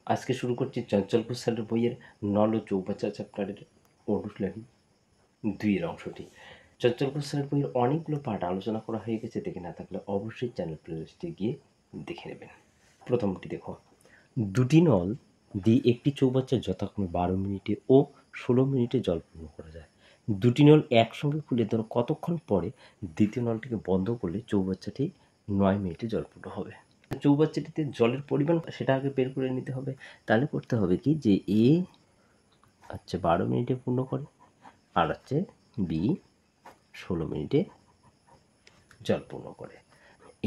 আজকে শুরু করছি চঞ্চল স্যারের বইয়ের নল ও চৌবাচ্চা চ্যাপ্টারের অনুশীলনী 2 অংশটি। চঞ্চল স্যারের বইয়ের অনেকগুলো পার্ট আলোচনা করা হয়ে গেছে, দেখে না থাকলে অবশ্যই চ্যানেল প্লেলিস্টে গিয়ে দেখে নেবেন। প্রথমটি দেখো, দুটি নল দিয়ে একটি চৌবাচ্চা যথাক্রমে 12 মিনিটে ও 16 মিনিটে জল পূর্ণ করা যায়। দুটি নল একসঙ্গে খুলে ধরো কতক্ষণ পরে দ্বিতীয় নলটিকে বন্ধ করলে চৌবাচ্চাটি 9 মিনিটে জলপূর্ণ হবে। চৌবাচ্চাটিতে জলের পরিমাণ সেটা আগে বের করে নিতে হবে। তাহলে করতে হবে কি, যে এ হচ্ছে 12 মিনিটে পূর্ণ করে আর হচ্ছে বি 16 মিনিটে জল পূর্ণ করে।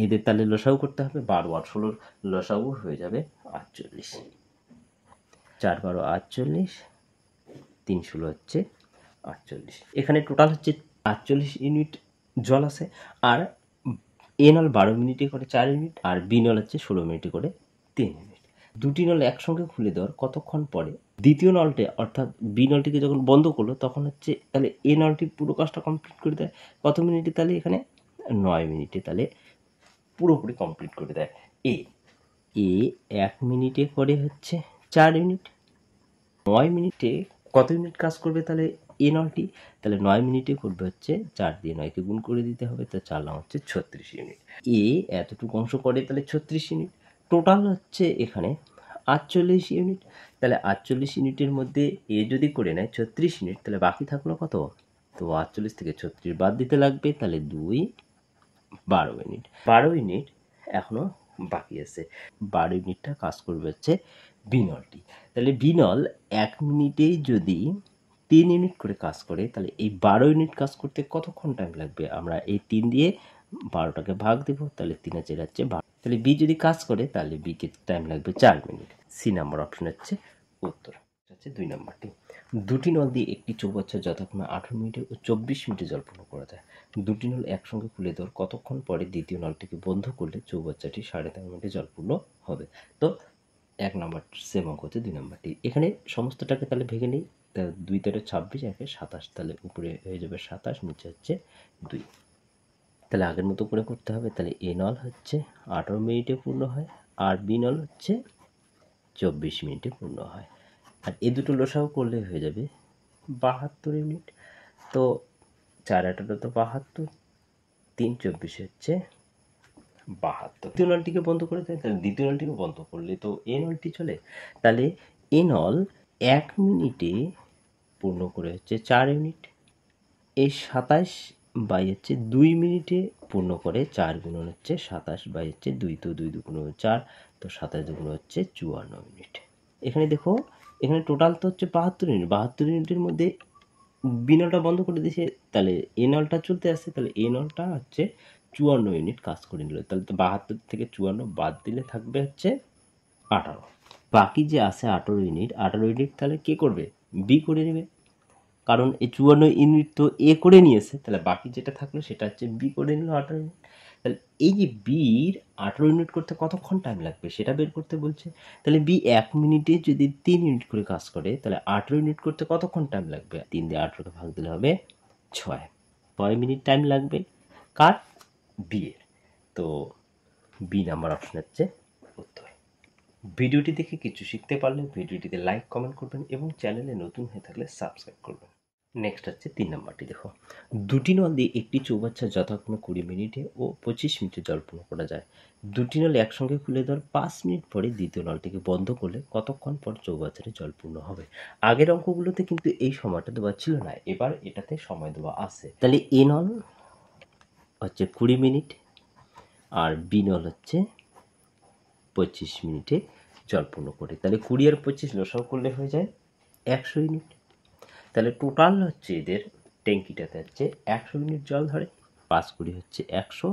এদের তাহলে লসাগু করতে হবে। 12 আর 16 লসাগু হয়ে যাবে 48। 4 12 48, 3 16 হচ্ছে 48। এখানে টোটাল হচ্ছে 48 ইউনিট জল আছে। আর এ নল 12 মিনিটে করে 4 ইউনিট আর বি নল হচ্ছে 16 মিনিটে করে 3 ইউনিট। দুটি নল একসঙ্গে খুলে দেওয়ার কতক্ষণ পরে দ্বিতীয় নলটি অর্থাৎ বি নলটিকে যখন বন্ধ করলো তখন হচ্ছে তাহলে এ নলটি পুরো কাজটা কমপ্লিট করে দেয় কত মিনিটে, তাহলে এখানে 9 মিনিটে তাহলে পুরোপুরি কমপ্লিট করে দেয়। এ 1 মিনিটে করে হচ্ছে 4 ইউনিট। 9 মিনিটে কত ইউনিট কাজ করবে তাহলে এ নলটি, তাহলে 9 মিনিটে করবে হচ্ছে 4 দিয়ে 9কে গুণ করে দিতে হবে, তো 4 নাম হচ্ছে 36 ইউনিট। এ এতটুকু অংশ করে তাহলে 36 ইউনিট। টোটাল হচ্ছে এখানে 48 ইউনিট। তাহলে 48 ইউনিটের মধ্যে এ যদি করে নেয় 36 ইউনিট, তাহলে বাকি থাকলো কত? তো 48 থেকে 36 বাদ দিতে লাগবে, তাহলে 2 12 ইউনিট। 12 ইউনিট এখনো বাকি আছে। 12 ইউনিটটা কাজ করবে হচ্ছে বি নলটি। তাহলে বি নল 1 মিনিটেই যদি 3 ইউনিট করে কাজ করে, তাহলে এই 12 ইউনিট কাজ করতে কতক্ষণ টাইম লাগবে? আমরা এই 3 দিয়ে 12টাকে ভাগ দেবো, তাহলে 3 আর 4 হচ্ছে 12। তাহলে বি যদি কাজ করে তাহলে বিকে টাইম লাগবে 4 মিনিট। সি নাম্বার অপশন হচ্ছে উত্তর। হচ্ছে 2 নাম্বারটি। দুটি নল দিয়ে একটি চৌবাচ্চা যথাক্রমে 18 মিনিটে ও 24 মিনিটে জল পূর্ণ করা যায়। দুটি নল একসঙ্গে খুলে দেওয়ার কতক্ষণ পরে দ্বিতীয় নলটিকে বন্ধ করলে চৌবাচ্চাটি 13.5 মিনিটে জলপূর্ণ হবে? তো 1 নম্বর সেম অঙ্ক হচ্ছে 2 নম্বরটি। এখানে সমস্তটাকে তাহলে ভেঙে নিই। 2 তেরো 26, 1 27, তাহলে উপরে হয়ে যাবে 27, নিচে হচ্ছে 2। তাহলে আগের মতো করে করতে হবে। তাহলে এ নল হচ্ছে 18 মিনিটে পূর্ণ হয় আর বি নল হচ্ছে 24 মিনিটে পূর্ণ হয়। আর এ দুটো লসাগু করলে হয়ে যাবে 72 ইউনিট। তো 4 18 তো 72, 3 24 হচ্ছে 72। দ্বিতীয় নলটিকে বন্ধ করে দেয়, তাহলে দ্বিতীয় নলটিকে বন্ধ করলে তো এ নলটি চলে। তাহলে এ নল 1 মিনিটে পূর্ণ করে হচ্ছে 4 ইউনিট। এই 27 বাই হচ্ছে 2 মিনিটে পূর্ণ করে 4 গুণন হচ্ছে 27 বাই হচ্ছে 2, তো 2 দুগুণ 4, তো 27 দুগুণ হচ্ছে 54 মিনিট। এখানে দেখো, এখানে টোটাল তো হচ্ছে 72 ইউনিট। 72 ইউনিটের মধ্যে বি নলটা বন্ধ করে দিয়েছে, তাহলে এ নলটা চলতে আসছে, তাহলে এ নলটা হচ্ছে 54 ইউনিট কাজ করে নিল। তাহলে তো 72 থেকে 54 বাদ দিলে থাকবে হচ্ছে 18। বাকি যে আছে 18 ইউনিট, 18 ইউনিট তাহলে কে করবে? বি করে নেবে, কারণ এই 54 ইউনিট তো এ করে নিয়েছে। তাহলে বাকি যেটা থাকলো সেটা হচ্ছে বি করে নিল 18 ইউনিট। তাহলে এই যে বির 18 ইউনিট করতে কতক্ষণ টাইম লাগবে সেটা বের করতে বলছে। তাহলে বি 1 মিনিটে যদি 3 ইউনিট করে কাজ করে, তাহলে 18 ইউনিট করতে কতক্ষণ টাইম লাগবে? 3 দিয়ে 18কে ভাগ দিলে হবে 6। 6 মিনিট টাইম লাগবে কার? বি এর। তো বি নাম্বার অপশন হচ্ছে উত্তর। ভিডিওটি দেখে কিছু শিখতে পারলে ভিডিওটিতে লাইক কমেন্ট করবেন এবং চ্যানেলে নতুন হয়ে থাকলে সাবস্ক্রাইব করবেন। নেক্সট হচ্ছে 3 নাম্বারটি দেখো, দুটি নল দিয়ে একটি চৌবাচ্চা যথাক্রমে 20 মিনিটে ও 25 মিনিটে জল পূর্ণ করা যায়। দুটি নল একসঙ্গে খুলে দেওয়ার 5 মিনিট পরে দ্বিতীয় নলটিকে বন্ধ করলে কতক্ষণ পর চৌবাচ্চাটি জল পূর্ণ হবে? আগের অঙ্কগুলোতে কিন্তু এই সময়টা দেওয়া ছিল না, এবার এটাতে সময় দেওয়া আছে। তাহলে এ নল হচ্ছে 20 মিনিট আর বি নল হচ্ছে 25 মিনিটে জল পূর্ণ করে। তাহলে 20 আর 25 লসাগু করলে হয়ে যায় 100 ইউনিট। তাহলে টোটাল হচ্ছে এদের ট্যাঙ্কিটাতে হচ্ছে 100 ইউনিট জল ধরে। 5 20 হচ্ছে 100,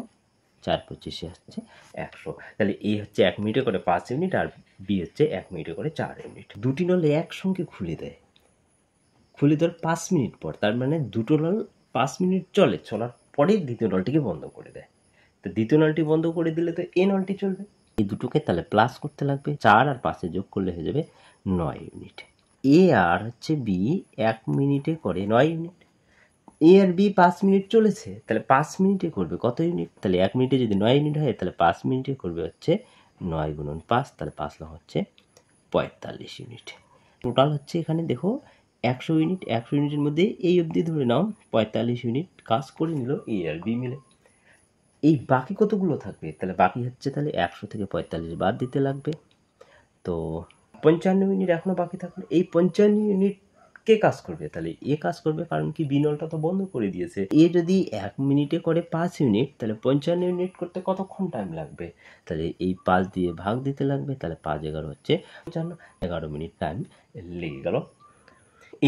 4 25 হচ্ছে 100। তাহলে এ হচ্ছে 1 মিনিটে করে 5 ইউনিট আর বি হচ্ছে 1 মিনিটে করে 4 ইউনিট। দুটি নলে একসঙ্গে খুলে দেয়, খুলে দেওয়ার 5 মিনিট পর, তার মানে দুটো নল 5 মিনিট চলে, চলার পরে দ্বিতীয় নলটিকে বন্ধ করে দেয়। তো দ্বিতীয় নলটি বন্ধ করে দিলে তো এ নলটি চলবে। এই দুটোকে তাহলে প্লাস করতে লাগবে, 4 আর 5 যোগ করলে হয়ে যাবে 9 ইউনিট। এ আর হচ্ছে বি 1 মিনিটে করে 9 ইউনিট। এ আর বি 5 মিনিট চলেছে, তাহলে 5 মিনিটে করবে কত ইউনিট? তাহলে 1 মিনিটে যদি 9 ইউনিট হয়, তাহলে 5 মিনিটে করবে হচ্ছে 9 গুণন 5, তাহলে 5 লং হচ্ছে 45 ইউনিট। টোটাল হচ্ছে এখানে দেখো 100 ইউনিট, 100 ইউনিটের মধ্যে এই অবধি ধরে নাও 45 ইউনিট কাজ করে নিল এ আর বি মিলে। এই বাকি কতগুলো থাকবে? তাহলে বাকি হচ্ছে তাহলে 100 থেকে 45 বাদ দিতে লাগবে। তো 55 ইউনিট এখনো বাকি থাকলো। এই 55 ইউনিট কে কাজ করবে? তাহলে এ কাজ করবে, কারণ কি বি নলটা তো বন্ধ করে দিয়েছে। এ যদি 1 মিনিটে করে 5 ইউনিট, তাহলে 55 ইউনিট করতে কতক্ষণ টাইম লাগবে? তাহলে এই 5 দিয়ে ভাগ দিতে লাগবে। তাহলে 5 11 হচ্ছে 55, 11 মিনিট টাইম লেগে গেল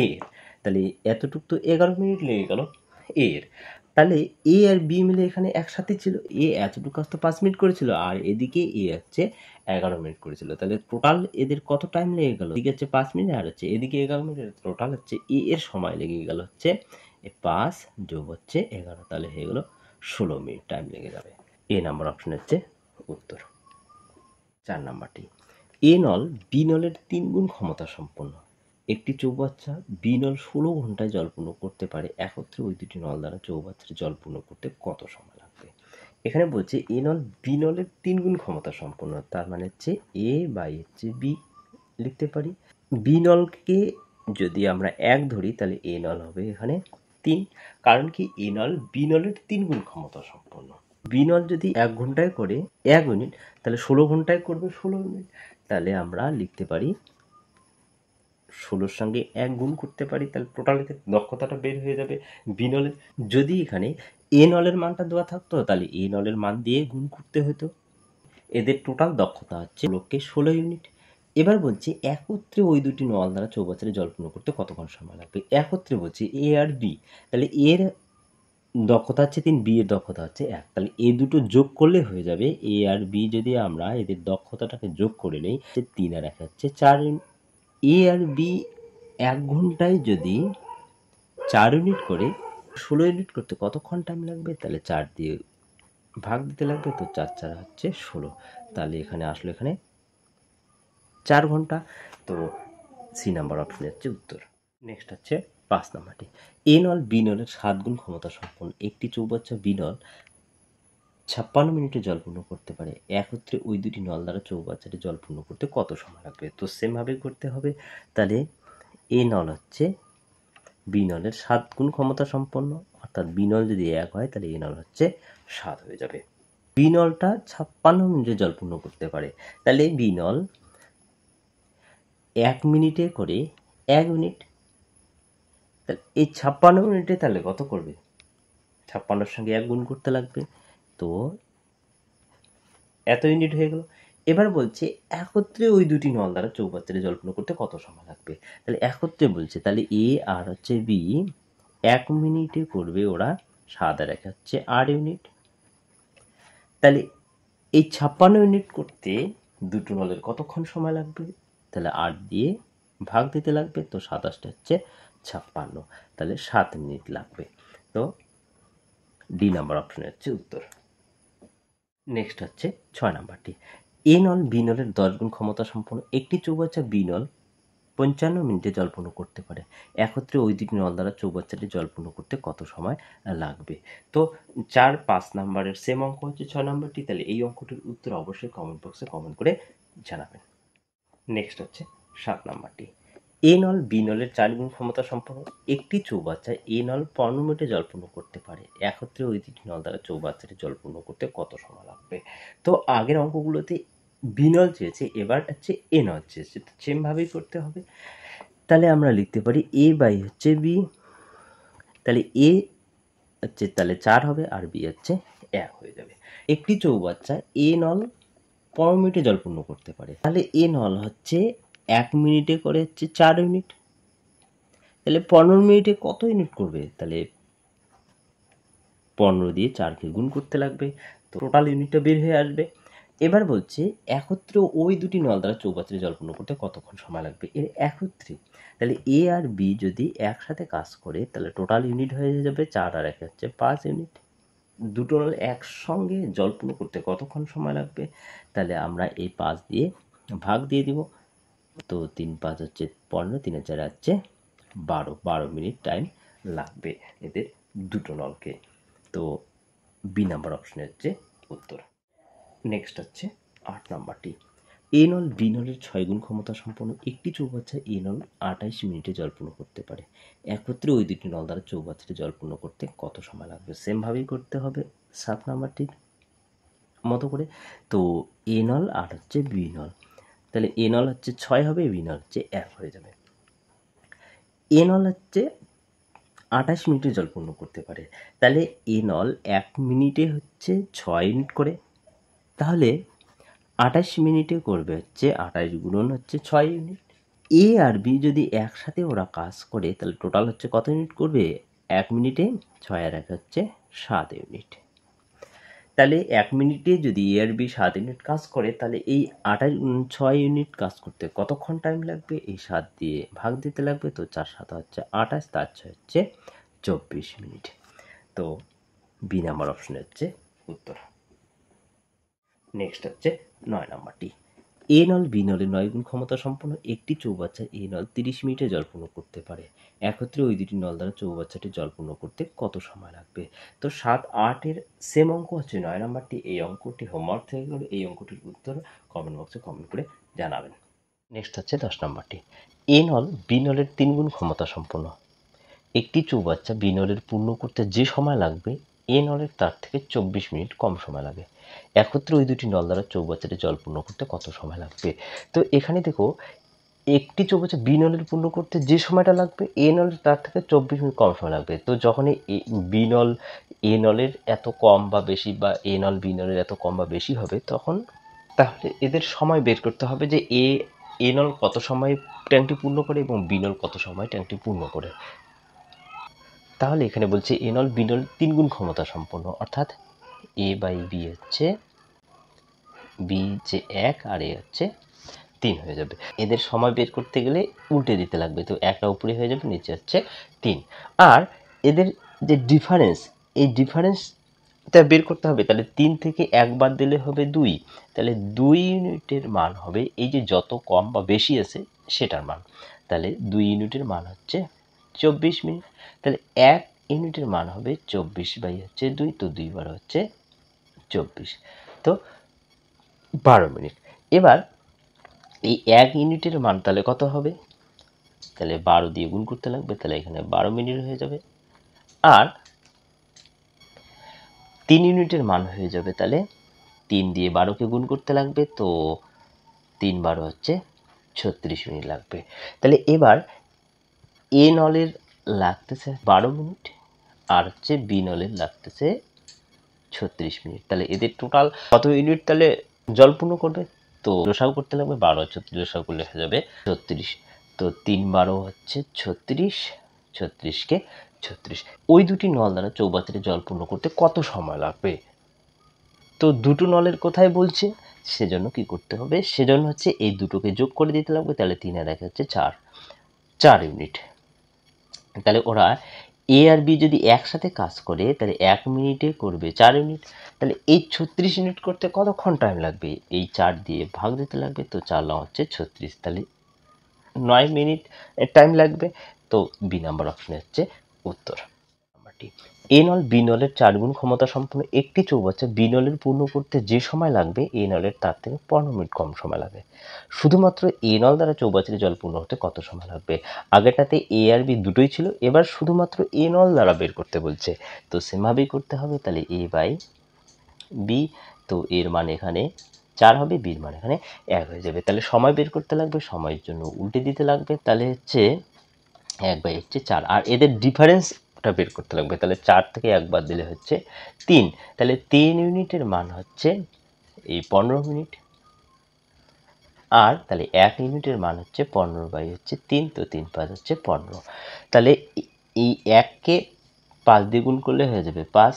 এর। তাহলে এতটুক তো 11 মিনিট লেগে গেল এর। তাহলে এ আর বি মিলে এখানে একসাথে ছিল। এ এতটুকু কাজ তো 5 মিনিট করেছিল, আর এদিকে এ হচ্ছে 11 মিনিট করেছিল। তাহলে টোটাল এদের কত টাইম লেগে গেল? এদিকে হচ্ছে 5 মিনিট, আর হচ্ছে এদিকে 11 মিনিট। টোটাল হচ্ছে এ এর সময় লেগে গেল হচ্ছে 5 যোগ হচ্ছে 11, তাহলে হয়ে গেল 16 মিনিট টাইম লেগে যাবে। এ নাম্বার অপশন হচ্ছে উত্তর। 4 নাম্বারটি, এ নল বি নলের 3 গুণ ক্ষমতা সম্পন্ন একটি চৌবাচ্চা বি নল 16 ঘন্টায় জলপূর্ণ করতে পারে। একত্রে ওই দুটি নল দ্বারা চৌবাচ্চাটি জলপূর্ণ করতে কত সময় লাগবে? এখানে বলছে এ নল বি নলের 3 গুণ ক্ষমতা সম্পন্ন, তার মানে হচ্ছে এ বাই হচ্ছে বি লিখতে পারি। বি নলকে যদি আমরা 1 ধরি, তাহলে এ নল হবে এখানে 3, কারণ কি এ নল বি নলের 3 গুণ ক্ষমতা সম্পন্ন। বি নল যদি 1 ঘন্টায় করে 1 ইউনিট, তাহলে 16 ঘন্টায় করবে 16 ইউনিট। তাহলে আমরা লিখতে পারি 16-র সঙ্গে 1 গুণ করতে পারি, তাহলে টোটাল দক্ষতাটা বের হয়ে যাবে বি নলের। যদি এখানে এ নলের মানটা দেওয়া থাকতো, তাহলে এ নলের মান দিয়ে গুণ করতে হতো। এদের টোটাল দক্ষতা হচ্ছে 16 ইউনিট। এবার বলছি একত্রে ওই দুটি নল দ্বারা চৌবাচ্চাটি জলপূর্ণ করতে কতক্ষণ সময় লাগবে? একত্রে বলছি এ আর বি, তাহলে এর দক্ষতা হচ্ছে 3, বি এর দক্ষতা হচ্ছে 1, তাহলে এই দুটো যোগ করলে হয়ে যাবে এ আর বি। যদি আমরা এদের দক্ষতাটাকে যোগ করে নেই, 3 আর 1 হচ্ছে 4 ইউনিট। এ আর বি 1 ঘন্টায় যদি 4 ইউনিট করে 16 ইউনিট করতে কতক্ষণ টাইম লাগবে? তাহলে 4 দিয়ে ভাগ দিতে লাগবে। তো 4 4 হচ্ছে 16, তাহলে এখানে আসলো এখানে 4 ঘন্টা। তো সি নাম্বার অপশন হচ্ছে উত্তর। নেক্সট হচ্ছে 5 নাম্বারটি, এ নল বি নলের 7 গুণ ক্ষমতা সম্পন্ন একটি চৌবাচ্চা বি নল 56 মিনিটে জলপূর্ণ করতে পারে। একত্রে ওই দুটি নল দ্বারা চৌবাচ্চাটি জলপূর্ণ করতে কত সময় লাগবে? তো সেমভাবে করতে হবে। তাহলে এ নল হচ্ছে বি নলের 7 গুণ ক্ষমতা সম্পন্ন, অর্থাৎ বি নল যদি 1 হয়, তাহলে এ নল হচ্ছে 7 হয়ে যাবে। বি নলটা 56 মিনিটে জলপূর্ণ করতে পারে, তাহলে বি নল 1 মিনিটে করে 1 ইউনিট। তাহলে এই 56 মিনিটে তাহলে কত করবে? 56-র সঙ্গে 1 গুণ করতে লাগবে, তো এত ইউনিট হয়ে গেল। এবার বলছে একত্রে ওই দুটি নল দ্বারা চৌবাচ্চাটি জলপূর্ণ করতে কত সময় লাগবে? তাহলে একত্রে বলছে, তাহলে এ আর হচ্ছে বি 1 মিনিটে করবে ওরা 7 আর 1 হচ্ছে 8 ইউনিট। তাহলে এই 56 ইউনিট করতে দুটো নলের কতক্ষণ সময় লাগবে? তাহলে 8 দিয়ে ভাগ দিতে লাগবে। তো 27 হচ্ছে 56, তাহলে 7 মিনিট লাগবে। তো ডি নাম্বার অপশন হচ্ছে উত্তর। নেক্সট হচ্ছে 6 নাম্বারটি, এ নল বি নলের 10 গুণ ক্ষমতা সম্পন্ন একটি চৌবাচ্চা বি নল 55 মিনিটে জলপূর্ণ করতে পারে। একত্রে ওই দুটি নল দ্বারা চৌবাচ্চাটি জলপূর্ণ করতে কত সময় লাগবে? তো 4, 5 নাম্বারের সেম অঙ্ক হচ্ছে 6 নাম্বারটি। তাহলে এই অঙ্কটির উত্তর অবশ্যই কমেন্ট বক্সে কমেন্ট করে জানাবেন। নেক্সট হচ্ছে 7 নাম্বারটি, এ নল বি নলের 4 গুণ ক্ষমতা সম্পন্ন একটি চৌবাচ্চা এ নল 15 মিনিটে জলপূর্ণ করতে পারে। একত্রে ওই দুটি নল দ্বারা চৌবাচ্চাটি জলপূর্ণ করতে কত সময় লাগবে? তো আগের অঙ্কগুলোতে বি নল চেয়েছে, এবার হচ্ছে এ নল চেয়েছে, তো সেমভাবেই করতে হবে। তাহলে আমরা লিখতে পারি এ বাই হচ্ছে বি, তাহলে এ হচ্ছে তাহলে 4 হবে, আর বি হচ্ছে 1 হয়ে যাবে। একটি চৌবাচ্চা এ নল 15 মিনিটে জলপূর্ণ করতে পারে, তাহলে এ নল হচ্ছে 1 মিনিটে করে হচ্ছে 4 ইউনিট। তাহলে 15 মিনিটে কত ইউনিট করবে? তাহলে 15 দিয়ে 4কে গুণ করতে লাগবে, তো টোটাল ইউনিটটা বের হয়ে আসবে। এবার বলছে একত্রে ওই দুটি নল দ্বারা চৌবাচ্চাটি জলপূর্ণ করতে কতক্ষণ সময় লাগবে? এর একত্রে, তাহলে এ আর বি যদি একসাথে কাজ করে, তাহলে টোটাল ইউনিট হয়ে যাবে 4 আর 1 হচ্ছে 5 ইউনিট। দুটো নল একসঙ্গে জলপূর্ণ করতে কতক্ষণ সময় লাগবে? তাহলে আমরা এই 5 দিয়ে ভাগ দিয়ে দিব। তো 3 5 হচ্ছে 15, 3 4 হচ্ছে 12 মিনিট টাইম লাগবে এদের দুটো নলকে। তো বি নাম্বার অপশনে হচ্ছে উত্তর। নেক্সট হচ্ছে 8 নাম্বারটি, এ নল বি নলের 6 গুণ ক্ষমতা সম্পন্ন একটি চৌবাচ্চা এ নল 28 মিনিটে জলপূর্ণ করতে পারে। একত্রে ওই দুটি নল দ্বারা চৌবাচ্চাটি জলপূর্ণ করতে কত সময় লাগবে? সেমভাবেই করতে হবে 7 নাম্বারটির মতো করে। তো এ নল আর হচ্ছে বি নল, তাহলে এ নল হচ্ছে 6 হবে, বি নল হচ্ছে 1 হয়ে যাবে। এ নল হচ্ছে 28 মিনিটে জলপূর্ণ করতে পারে, তাহলে এ নল 1 মিনিটে হচ্ছে 6 ইউনিট করে, তাহলে 28 মিনিটে করবে হচ্ছে 28 গুণন হচ্ছে 6 ইউনিট। এ আর বি যদি একসাথে ওরা কাজ করে তাহলে টোটাল হচ্ছে কত ইউনিট করবে? 1 মিনিটে 6 আর 1 হচ্ছে 7 ইউনিট। তাহলে 1 মিনিটে যদি এ আর বি 7 ইউনিট কাজ করে তাহলে এই 6 ইউনিট কাজ করতে কতক্ষণ টাইম লাগবে? এই 7 দিয়ে ভাগ দিতে লাগবে, তো 4 7 হচ্ছে 28, তার 6 হচ্ছে 24 মিনিট। তো বি নাম্বার অপশনে হচ্ছে উত্তর। নেক্সট হচ্ছে 9 নাম্বারটি। এ নল বি নলের 9 গুণ ক্ষমতা সম্পন্ন একটি চৌবাচ্চা এ নল 30 মিনিটে জলপূর্ণ করতে পারে। একত্রে ওই দুটি নল দ্বারা চৌবাচ্চাটি জলপূর্ণ করতে কত সময় লাগবে? তো 7 8 এর সেম অঙ্ক হচ্ছে 9 নাম্বারটি। এই অঙ্কটি হোমওয়ার্ক থেকে গেলে এই অঙ্কটির উত্তর কমেন্ট বক্সে কমেন্ট করে জানাবেন। নেক্সট হচ্ছে 10 নাম্বারটি। এ নল বি নলের 3 গুণ ক্ষমতা সম্পন্ন একটি চৌবাচ্চা বি নলের পূর্ণ করতে যে সময় লাগবে এ নলের তার থেকে 24 মিনিট কম সময় লাগে। একত্রে ওই দুটি নল দ্বারা চৌবাচ্চাটি জলপূর্ণ করতে কত সময় লাগবে? তো এখানে দেখো, একটি চৌবাচ্চা বি নলের পূর্ণ করতে যে সময়টা লাগবে এ নলের তার থেকে 24 মিনিট কম সময় লাগবে। তো যখনই বি নল এ নলের এত কম বা বেশি, বা এ নল বি নলের এত কম বা বেশি হবে, তখন তাহলে এদের সময় বের করতে হবে যে এ নল কত সময় ট্যাঙ্কটি পূর্ণ করে এবং বি নল কত সময় ট্যাঙ্কটি পূর্ণ করে। তাহলে এখানে বলছে এ নল বি নল 3 গুণ ক্ষমতা সম্পন্ন, অর্থাৎ এ বাই বি হচ্ছে বি যে 1 আর এ হচ্ছে 3 হয়ে যাবে। এদের সময় বের করতে গেলে উল্টে দিতে লাগবে, তো একটা উপরে হয়ে যাবে, নিচে হচ্ছে 3। আর এদের যে ডিফারেন্স, এই ডিফারেন্সটা বের করতে হবে, তাহলে 3 থেকে 1 বাদ দিলে হবে 2, তাহলে 2 ইউনিটের মান হবে এই যে যত কম বা বেশি আছে সেটার মান, তাহলে 2 ইউনিটের মান হচ্ছে 24 মিনিট। তাহলে 1 ইউনিটের মান হবে 24 বাই হচ্ছে 2, তো 2 বার হচ্ছে 24, তো 12 মিনিট। এবার এই 1 ইউনিটের মান তাহলে কত হবে? তাহলে 12 দিয়ে গুণ করতে লাগবে, তাহলে এখানে 12 মিনিট হয়ে যাবে। আর 3 ইউনিটের মান হয়ে যাবে, তাহলে 3 দিয়ে 12কে গুণ করতে লাগবে, তো 3 12 হচ্ছে 36 মিনিট লাগবে। তাহলে এবার এ নলের লাগতেছে 12 মিনিট আর হচ্ছে বি নলের লাগতেছে 36 মিনিট। তাহলে এদের টোটাল কত ইউনিট তাহলে জলপূর্ণ করবে? তো লসাগু করতে লাগবে, 12 আর 36 লসাগু করলে হয়ে যাবে 36, তো 3 12 হচ্ছে 36, 36কে 36। ওই দুটি নল দ্বারা চৌবাচ্চাটি জলপূর্ণ করতে কত সময় লাগবে? তো দুটো নলের কোথায় বলছে, সেজন্য কি করতে হবে? সেজন্য হচ্ছে এই দুটোকে যোগ করে দিতে লাগবে, তাহলে 3 আর 1 হচ্ছে 4 ইউনিট। তাহলে ওরা এ আর বি যদি একসাথে কাজ করে তাহলে 1 মিনিটে করবে 4 ইউনিট, তাহলে এই 36 ইউনিট করতে কতক্ষণ টাইম লাগবে? এই 4 দিয়ে ভাগ দিতে লাগবে, তো 4 লং হচ্ছে 36, তাহলে 9 মিনিট টাইম লাগবে। তো বি নাম্বার অপশনে হচ্ছে উত্তর। নাম্বারটি এ নল বি নলের 4 গুণ ক্ষমতা সম্পন্ন একটি চৌবাচ্চা বি নলের পূর্ণ করতে যে সময় লাগবে এ নলের তার থেকে 15 মিনিট কম সময় লাগে। শুধুমাত্র এ নল দ্বারা চৌবাচ্চাটি জলপূর্ণ হতে কত সময় লাগবে? আগেরটাতে এ আর বি দুটোই ছিল, এবার শুধুমাত্র এ নল দ্বারা বের করতে বলছে, তো সেমভাবেই করতে হবে। তাহলে এ বাই বি, তো এর মান এখানে 4 হবে, বির মান এখানে 1 হয়ে যাবে। তাহলে সময় বের করতে লাগবে, সময়ের জন্য উল্টে দিতে লাগবে, তাহলে হচ্ছে 1 বাই হচ্ছে 4, আর এদের ডিফারেন্সটা বের করতে লাগবে, তাহলে 4 থেকে 1 বাদ দিলে হচ্ছে 3, তাহলে 3 ইউনিটের মান হচ্ছে এই 15 মিনিট, আর তাহলে 1 ইউনিটের মান হচ্ছে 15 বাই হচ্ছে 3, তো 3 5 হচ্ছে 15, তাহলে এই 1কে 5 দিয়ে গুণ করলে হয়ে যাবে 5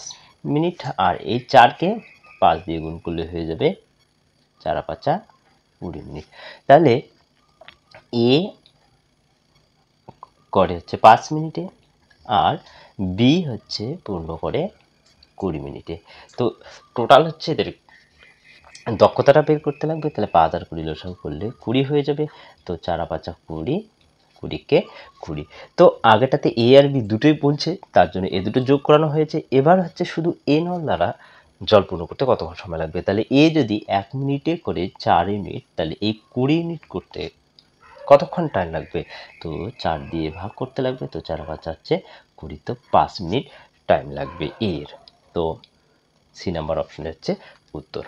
মিনিট, আর এই 4কে 5 দিয়ে গুণ করলে হয়ে যাবে 4 5 20 মিনিট। তাহলে এ করে হচ্ছে 5 মিনিটে আর বি হচ্ছে পূর্ণ করে 20 মিনিটে। তো টোটাল হচ্ছে এদের দক্ষতাটা বের করতে লাগবে, তাহলে 5 আর 20 লসাগু করলে 20 হয়ে যাবে, তো 4 5 20, 20কে 20। তো আগেটাতে এ আর বি দুটোই বলছে, তার জন্য এ দুটো যোগ করানো হয়েছে। এবার হচ্ছে শুধু এ নল দ্বারা জল পূর্ণ করতে কতক্ষণ সময় লাগবে? তাহলে এ যদি 1 মিনিটে করে 4 ইউনিট, তাহলে এই 20 ইউনিট করতে কতক্ষণ টাইম লাগবে? তো 4 দিয়ে ভাগ করতে লাগবে, তো 4 আর 5 20, তো 5 মিনিট টাইম লাগবে এর। তো সি নাম্বার অপশন হচ্ছে উত্তর।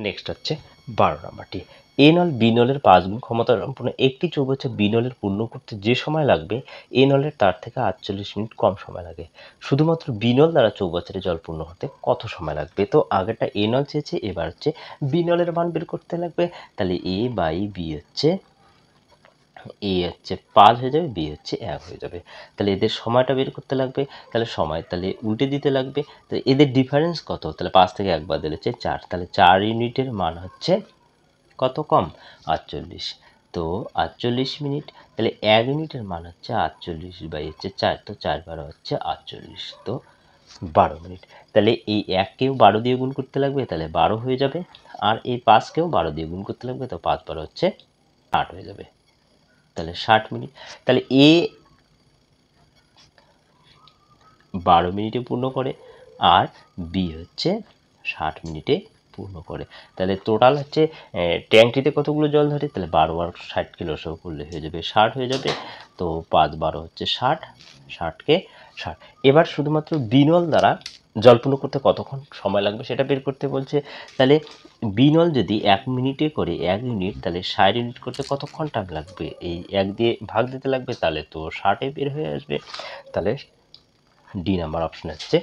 নেক্সট হচ্ছে 12 নাম্বারটি। এ নল বি নলের 5 গুণ ক্ষমতা সম্পন্ন একটি চৌবাচ্চা বি নলের পূর্ণ করতে যে সময় লাগবে এ নলের তার থেকে 48 মিনিট কম সময় লাগে। শুধুমাত্র বি নল দ্বারা চৌবাচ্চাটি জল পূর্ণ হতে কত সময় লাগবে? তো আগেরটা এ নল চেয়েছে, এবার হচ্ছে বি নলের মান বের করতে লাগবে। তাহলে এ বাই বি হচ্ছে, এ হচ্ছে 5 হয়ে যাবে, বি হচ্ছে 1 হয়ে যাবে। তাহলে এদের সময়টা বের করতে লাগবে। তাহলে সময় তাহলে উল্টে দিতে লাগবে। তো এদের ডিফারেন্স কত? তাহলে 5 থেকে 1 বাদ দিলে হচ্ছে 4। তাহলে 4 ইউনিটের মান হচ্ছে কত কম? 48। তো 48 মিনিট। তাহলে 1 ইউনিটের মান হচ্ছে 48 বাই হচ্ছে 4, তো 4 12 হচ্ছে 48, তো 12 মিনিট। তাহলে এই 1 কেও 12 দিয়ে গুণ করতে লাগবে, তাহলে 12 হয়ে যাবে। আর এই 5 কেও 12 দিয়ে গুণ করতে লাগবে, তো 5 12 হচ্ছে 8 হয়ে যাবে। তাহলে 60 মিনিট। তাহলে এ 12 মিনিটে পূর্ণ করে, আর বি হচ্ছে 60 মিনিটে পূর্ণ করে। তাহলে টোটাল হচ্ছে ট্যাঙ্কটিতে কতগুলো জল ধরে? তাহলে 12 আর 60 কিলো সহ করলে হয়ে যাবে 60 হয়ে যাবে। তো 5 12 হচ্ছে 60, 60কে 60। এবার শুধুমাত্র বিনল দ্বারা জল পূর্ণ করতে কতক্ষণ সময় লাগবে সেটা বের করতে বলছে। তাহলে বিনল যদি 1 মিনিটে করে 1 ইউনিট, তাহলে 60 ইউনিট করতে কতক্ষণ টাইম লাগবে? এই 1 দিয়ে ভাগ দিতে লাগবে, তাহলে তো 60 বের হয়ে আসবে। তাহলে ডি নাম্বার অপশন হচ্ছে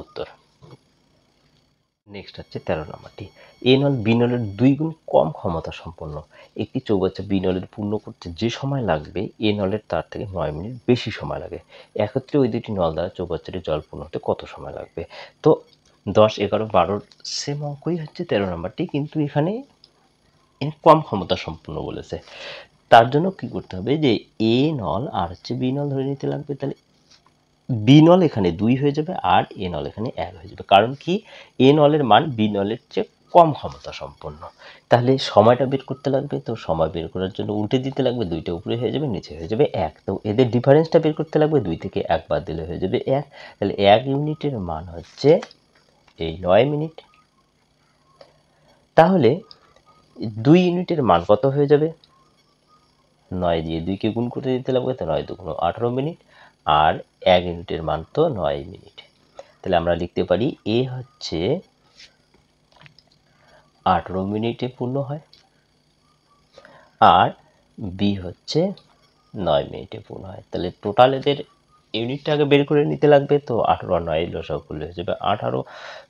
উত্তর। নেক্সট হচ্ছে 13 নাম্বারটি। এ নল বি নলের 2 গুণ কম ক্ষমতা সম্পন্ন একটি চৌবাচ্চা বি নলের পূর্ণ করতে যে সময় লাগবে এ নলের তার থেকে 9 মিনিট বেশি সময় লাগে। একত্রে ওই দুটি নল দ্বারা চৌবাচ্চাটি জল পূর্ণ হতে কত সময় লাগবে? তো 10 11 12 সেম অঙ্কই হচ্ছে 13 নাম্বারটি, কিন্তু এখানে কম ক্ষমতা সম্পন্ন বলেছে। তার জন্য কি করতে হবে, যে এ নল আর হচ্ছে বি নল ধরে নিতে লাগবে। তাহলে বি নল এখানে 2 হয়ে যাবে, আর এ নল এখানে 1 হয়ে যাবে। কারণ কি, এ নলের মান বি নলের চেয়ে কম ক্ষমতা সম্পন্ন। তাহলে সময়টা বের করতে লাগবে। তো সময় বের করার জন্য উল্টে দিতে লাগবে, 2টা উপরে হয়ে যাবে, নিচে হয়ে যাবে 1। তো এদের ডিফারেন্সটা বের করতে লাগবে, 2 থেকে 1 বাদ দিলে হয়ে যাবে 1। তাহলে 1 ইউনিটের মান হচ্ছে এই 9 মিনিট। তাহলে 2 ইউনিটের মান কত হয়ে যাবে? 9 দিয়ে 2কে গুণ করে দিতে লাগবে, তো 9 দুগুণ 18 মিনিট, আর 1 ইউনিটের মান তো 9 মিনিট। তাহলে আমরা লিখতে পারি এ হচ্ছে 18 মিনিটে পূর্ণ হয়, আর বি হচ্ছে 9 মিনিটে পূর্ণ হয়। তাহলে টোটাল এদের ইউনিটটা আগে বের করে নিতে লাগবে। তো 18 আর 9 লসাগু করলে হয়ে যাবে 18।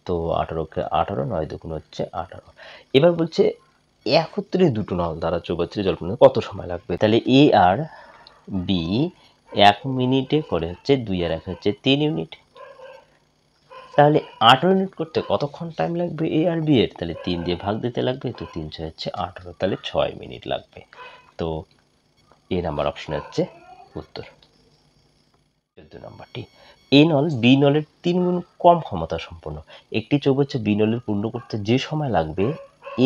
তো 18কে 18, 9 দুগুণ হচ্ছে 18। এবার বলছে একত্রে দুটো নল দ্বারা চৌবাচ্চাটি জল পূর্ণ কত সময় লাগবে? তাহলে এ আর বি 1 মিনিটে করে হচ্ছে 2 আর 1 হচ্ছে 3 ইউনিট। তাহলে 18 ইউনিট করতে কতক্ষণ টাইম লাগবে এ আর বি এর? তাহলে 3 দিয়ে ভাগ দিতে লাগবে, তো 3 6 হচ্ছে 18, তাহলে 6 মিনিট লাগবে। তো এ নাম্বার অপশন হচ্ছে উত্তর। 14 নম্বরটি। এ নল বি নলের 3 গুণ কম ক্ষমতা সম্পন্ন একটি চৌবাচ্চা বি নলের পূর্ণ করতে যে সময় লাগবে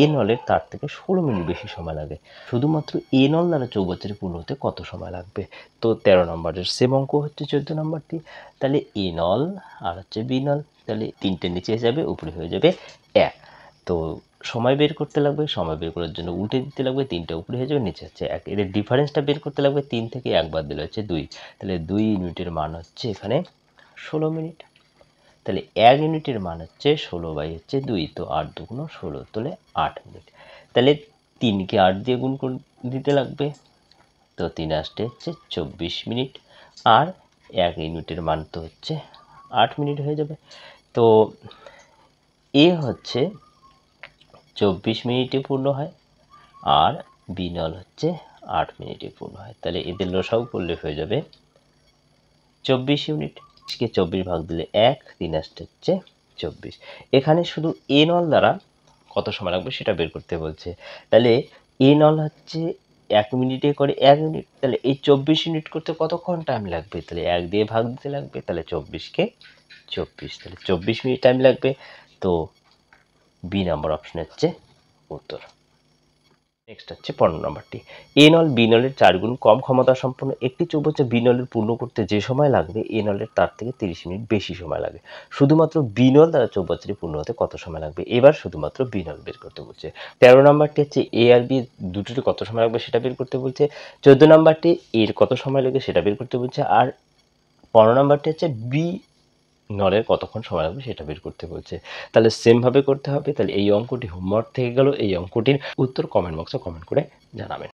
এ নলের তার থেকে 16 মিনিট বেশি সময় লাগে। শুধুমাত্র এ নল দ্বারা চৌবাচ্চাটি পূর্ণ হতে কত সময় লাগবে? তো 13 নম্বরের সেম অঙ্ক হচ্ছে 14 নম্বরটি। তাহলে এ নল আর হচ্ছে বি নল, তাহলে 3টে নিচে যাবে, উপরে হয়ে যাবে 1। তো সময় বের করতে লাগবে, সময় বের করার জন্য উল্টে দিতে লাগবে, 3টা উপরে হয়ে যাবে, নিচে হচ্ছে 1। এদের ডিফারেন্সটা বের করতে লাগবে, 3 থেকে 1 বাদ দিলে হচ্ছে 2। তাহলে 2 ইউনিটের মান হচ্ছে এখানে 16 মিনিট। তাহলে 1 ইউনিটের মান হচ্ছে 16 বাই হচ্ছে 2, তো 8 দুগুণ 16, তাহলে 8 মিনিট। তাহলে 3কে 8 দিয়ে গুণ করে দিতে লাগবে, তো 3 আসতে হচ্ছে 24 মিনিট, আর 1 ইউনিটের মান তো হচ্ছে 8 মিনিট হয়ে যাবে। তো এ হচ্ছে 24 মিনিটে পূর্ণ হয়, আর বি নল হচ্ছে 8 মিনিটে পূর্ণ হয়। তাহলে এদের লসাগু করলে হয়ে যাবে 24 ইউনিট। কে 24 ভাগ দিলে 1, 3 আসতে হচ্ছে 24। এখানে শুধু এ নল দ্বারা কত সময় লাগবে সেটা বের করতে বলছে। তাহলে এ নল হচ্ছে 1 মিনিটে করে 1 ইউনিট, তাহলে এই 24 ইউনিট করতে কতক্ষণ টাইম লাগবে? তাহলে 1 দিয়ে ভাগ দিতে লাগবে, তাহলে 24কে 24, তাহলে 24 মিনিট টাইম লাগবে। তো বি নাম্বার অপশন হচ্ছে উত্তর। নেক্সট হচ্ছে 15 নম্বরটি। এ নল বি নলের 4 গুণ কম ক্ষমতা সম্পন্ন একটি চৌবাচ্চা বি নলের পূর্ণ করতে যে সময় লাগবে এ নলের তার থেকে 30 মিনিট বেশি সময় লাগে। শুধুমাত্র বি নল দ্বারা চৌবাচ্চাটি পূর্ণ হতে কত সময় লাগবে? এবার শুধুমাত্র বি নল বের করতে বলছে। 13 নম্বরটি হচ্ছে এ আর বি দুটোরই কত সময় লাগবে সেটা বের করতে বলছে। 14 নম্বরটি এর কত সময় লাগে সেটা বের করতে বলছে। আর 15 নম্বরটি হচ্ছে বি নলের কতক্ষণ সময় লাগবে সেটা বের করতে বলছে। তাহলে সেমভাবে করতে হবে। তাহলে এই অঙ্কটি হোমওয়ার্ক থেকে গেল। এই অঙ্কটির উত্তর কমেন্ট বক্সে কমেন্ট করে জানাবেন।